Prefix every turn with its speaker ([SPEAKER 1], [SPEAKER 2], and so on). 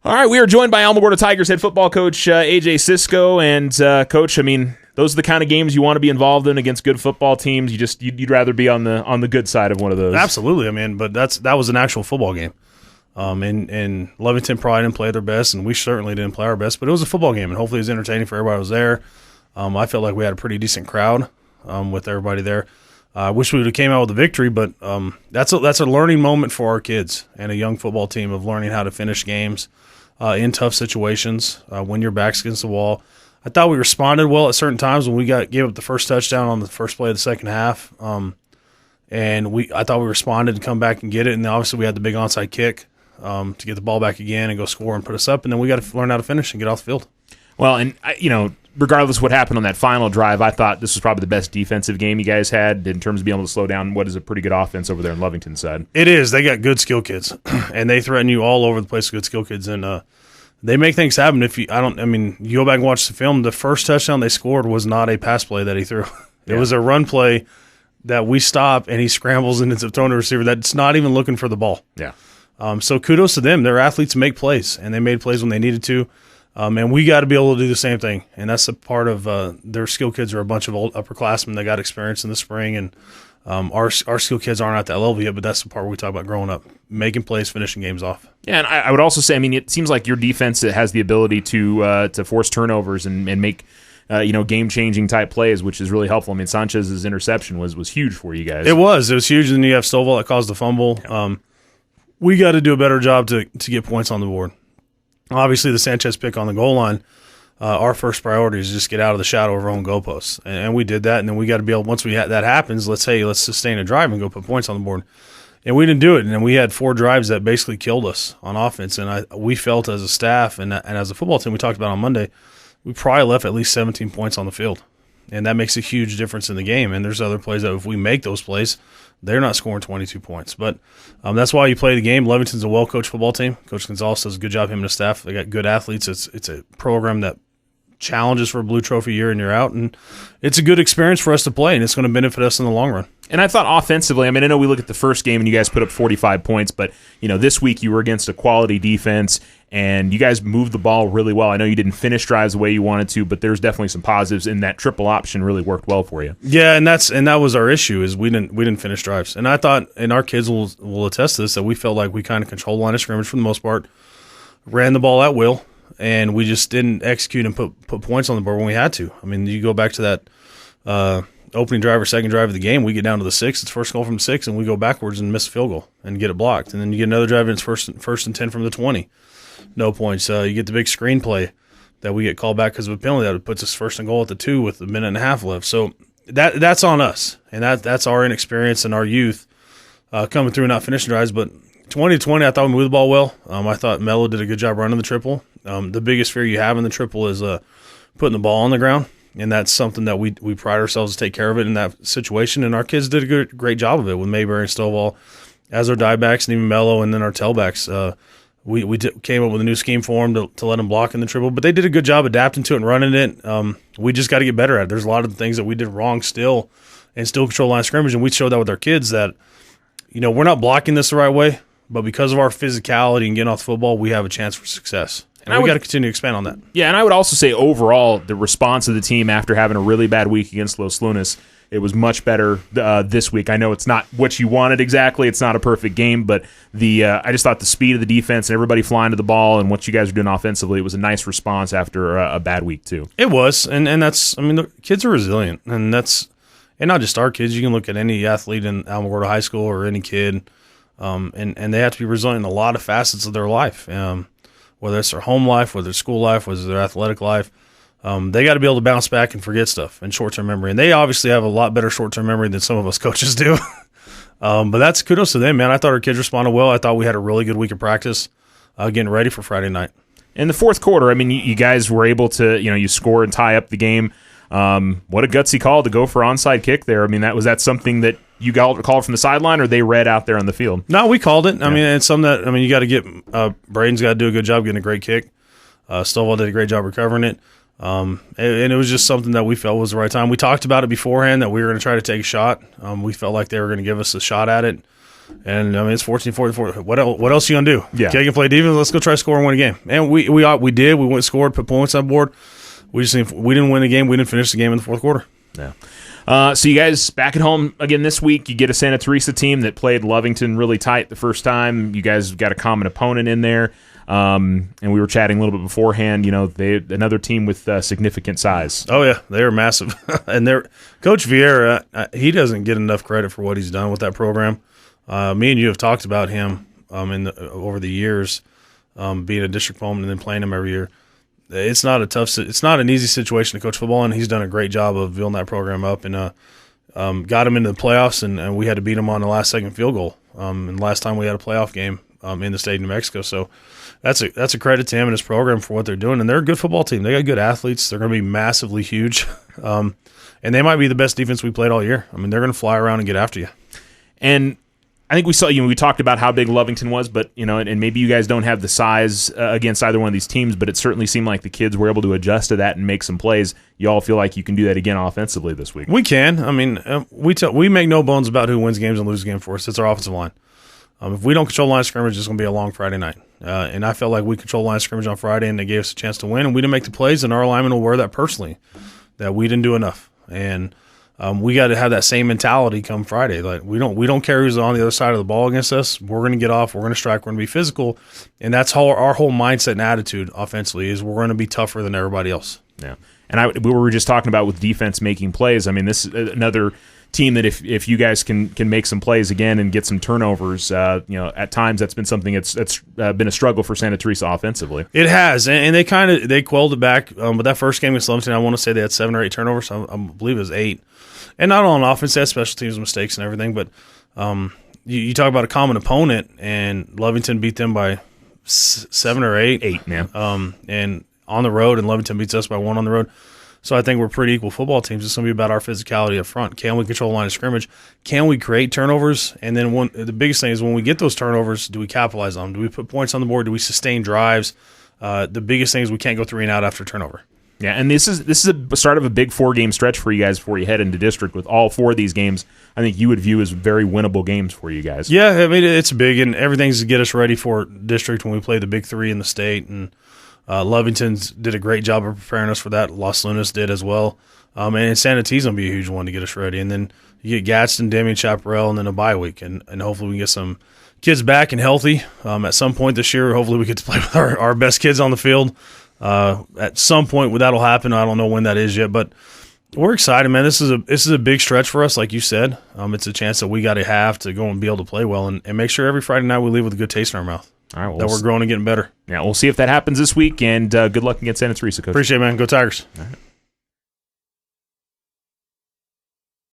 [SPEAKER 1] All right, we are joined by Alamogordo Tigers head football coach AJ Cisco, and Coach, I mean, those are the kind of games you want to be involved in against good football teams. You'd rather be on the good side of one of those.
[SPEAKER 2] Absolutely, I mean, but that was an actual football game. And Lovington probably didn't play their best, and we certainly didn't play our best, but it was a football game, and hopefully it was entertaining for everybody who was there. I felt like we had a pretty decent crowd with everybody there. I wish we would have came out with a victory, but that's a learning moment for our kids and a young football team of learning how to finish games in tough situations when your back's against the wall. I thought we responded well at certain times when we gave up the first touchdown on the first play of the second half, and I thought we responded and come back and get it. And then obviously we had the big onside kick to get the ball back again and go score and put us up. And then we got to learn how to finish and get off the field.
[SPEAKER 1] Well, and regardless of what happened on that final drive, I thought this was probably the best defensive game you guys had in terms of being able to slow down what is a pretty good offense over there in Lovington's side.
[SPEAKER 2] It is. They got good skill kids, and they threaten you all over the place with good skill kids, and they make things happen. You go back and watch the film, the first touchdown they scored was not a pass play that he threw. It was a run play that we stop, and he scrambles and ends up throwing to a receiver that's not even looking for the ball.
[SPEAKER 1] Yeah.
[SPEAKER 2] So kudos to them. They're athletes who make plays, and they made plays when they needed to. And we got to be able to do the same thing. And that's a part of their skill kids are a bunch of old upperclassmen that got experience in the spring. And our skill kids aren't at that level yet, but that's the part where we talk about growing up, making plays, finishing games off.
[SPEAKER 1] Yeah, and I would also say, I mean, it seems like your defense has the ability to force turnovers and make game-changing type plays, which is really helpful. I mean, Sanchez's interception was huge for you guys.
[SPEAKER 2] It was huge. And then you have Stovall that caused the fumble. Yeah. We got to do a better job to get points on the board. Obviously, the Sanchez pick on the goal line, our first priority is just get out of the shadow of our own goalposts. And we did that, and then we got to be able, once that happens, let's sustain a drive and go put points on the board. And we didn't do it, and then we had 4 drives that basically killed us on offense. And we felt as a staff and as a football team, we talked about on Monday, we probably left at least 17 points on the field. And that makes a huge difference in the game. And there's other plays that if we make those plays, they're not scoring 22 points. But that's why you play the game. Lovington's a well-coached football team. Coach Gonzalez does a good job, him and his staff. They got good athletes. It's a program that challenges for a blue trophy year in, year out. And it's a good experience for us to play, and it's going to benefit us in the long run.
[SPEAKER 1] And I thought offensively, I mean, I know we look at the first game and you guys put up 45 points, but this week you were against a quality defense and you guys moved the ball really well. I know you didn't finish drives the way you wanted to, but there's definitely some positives, and that triple option really worked well for you.
[SPEAKER 2] Yeah, and that was our issue is we didn't finish drives. And I thought, and our kids will attest to this, that we felt like we kind of controlled the line of scrimmage for the most part, ran the ball at will, and we just didn't execute and put points on the board when we had to. I mean, you go back to that opening drive or second drive of the game, we get down to the 6, it's first goal from 6, and we go backwards and miss a field goal and get it blocked. And then you get another drive and it's first and 10 from the 20. No points. You get the big screen play that we get called back because of a penalty that puts us first and goal at the 2 with a minute and a half left. So that's on us, and that's our inexperience and our youth coming through and not finishing drives. But 2020, I thought we moved the ball well. I thought Mello did a good job running the triple. The biggest fear you have in the triple is putting the ball on the ground. And that's something that we pride ourselves to take care of it in that situation. And our kids did a great job of it with Mayberry and Stovall as our diebacks and even Mello and then our tailbacks. We came up with a new scheme for them to let them block in the triple. But they did a good job adapting to it and running it. We just got to get better at it. There's a lot of things that we did wrong still and still control line of scrimmage. And we showed that with our kids that, we're not blocking this the right way. But because of our physicality and getting off the football, we have a chance for success. And we got to continue to expand on that.
[SPEAKER 1] Yeah, and I would also say overall, the response of the team after having a really bad week against Los Lunas, it was much better this week. I know it's not what you wanted exactly. It's not a perfect game, but I just thought the speed of the defense and everybody flying to the ball and what you guys are doing offensively, it was a nice response after a bad week too.
[SPEAKER 2] It was, and that's, the kids are resilient, and not just our kids. You can look at any athlete in Alamogordo High School or any kid, and they have to be resilient in a lot of facets of their life. Whether it's their home life, whether it's school life, whether it's their athletic life, they got to be able to bounce back and forget stuff and short-term memory. And they obviously have a lot better short-term memory than some of us coaches do. But that's kudos to them, man. I thought our kids responded well. I thought we had a really good week of practice getting ready for Friday night.
[SPEAKER 1] In the fourth quarter, I mean, you guys were able to, you score and tie up the game. What a gutsy call to go for onside kick there. I mean, was that something that you called from the sideline, or they read out there on the field?
[SPEAKER 2] No, we called it. Yeah. I mean, it's something that you got to get. Braden's got to do a good job getting a great kick. Stovall did a great job recovering it. And it was just something that we felt was the right time. We talked about it beforehand that we were going to try to take a shot. We felt like they were going to give us a shot at it. And I mean, it's 14-44. What else you gonna do?
[SPEAKER 1] Yeah.
[SPEAKER 2] Okay, you can play defense. Let's go try to score and win a game. And we did. We went scored, put points on board. We didn't win the game. We didn't finish the game in the fourth quarter.
[SPEAKER 1] Yeah. So you guys back at home again this week. You get a Santa Teresa team that played Lovington really tight the first time. You guys got a common opponent in there. And we were chatting a little bit beforehand. Another team with significant size.
[SPEAKER 2] Oh yeah, they are massive. And Coach Vieira, he doesn't get enough credit for what he's done with that program. Me and you have talked about him over the years, being a district opponent and then playing him every year. It's not an easy situation to coach football, and he's done a great job of building that program up and got him into the playoffs, and we had to beat him on the last second field goal. And last time we had a playoff game in the state of New Mexico, so that's a credit to him and his program for what they're doing. And they're a good football team. They got good athletes. They're going to be massively huge, and they might be the best defense we played all year. I mean, they're going to fly around and get after you.
[SPEAKER 1] And I think we saw, we talked about how big Lovington was, but, and maybe you guys don't have the size against either one of these teams, but it certainly seemed like the kids were able to adjust to that and make some plays. You all feel like you can do that again offensively this week?
[SPEAKER 2] We can. I mean, we make no bones about who wins games and loses games for us. It's our offensive line. If we don't control line of scrimmage, it's going to be a long Friday night. And I felt like we controlled line of scrimmage on Friday, and they gave us a chance to win, and we didn't make the plays, and our linemen will wear that personally, that we didn't do enough. And we got to have that same mentality come Friday. Like we don't care who's on the other side of the ball against us. We're going to get off. We're going to strike. We're going to be physical, and that's how our whole mindset and attitude offensively is. We're going to be tougher than everybody else.
[SPEAKER 1] Yeah, and we were just talking about with defense making plays. I mean, this is another team that if you guys can make some plays again and get some turnovers, at times that's been something that's been a struggle for Santa Teresa offensively.
[SPEAKER 2] It has, and they quelled it back. But that first game against Lovington, I want to say they had 7 or 8 turnovers. I believe it was 8. And not on offense, they had special teams mistakes and everything, but you talk about a common opponent, and Lovington beat them by 7 or 8.
[SPEAKER 1] 8, yeah.
[SPEAKER 2] And on the road, and Lovington beats us by 1 on the road. So I think we're pretty equal football teams. It's going to be about our physicality up front. Can we control the line of scrimmage? Can we create turnovers? And then the biggest thing is when we get those turnovers, do we capitalize on them? Do we put points on the board? Do we sustain drives? The biggest thing is we can't go 3 and out after turnover.
[SPEAKER 1] Yeah, and this is a start of a big 4-game stretch for you guys before you head into district. With all 4 of these games, I think you would view as very winnable games for you guys.
[SPEAKER 2] Yeah, I mean, it's big, and everything's to get us ready for district when we play the big 3 in the state. And Lovington's did a great job of preparing us for that. Los Lunas did as well. And Santa T's going to be a huge one to get us ready. And then you get Gadsden, Deming, Chaparral, and then a bye week. And hopefully we can get some kids back and healthy. At some point this year, hopefully we get to play with our best kids on the field. At some point that'll happen. I don't know when that is yet, but we're excited, man. This is a big stretch for us, like you said. It's a chance that we got to have to go and be able to play well and make sure every Friday night we leave with a good taste in our mouth.
[SPEAKER 1] All right,
[SPEAKER 2] that we're growing and getting better.
[SPEAKER 1] Yeah, we'll see if that happens this week, and good luck against Santa Teresa, Coach.
[SPEAKER 2] Appreciate it, man. Go Tigers.
[SPEAKER 1] All right.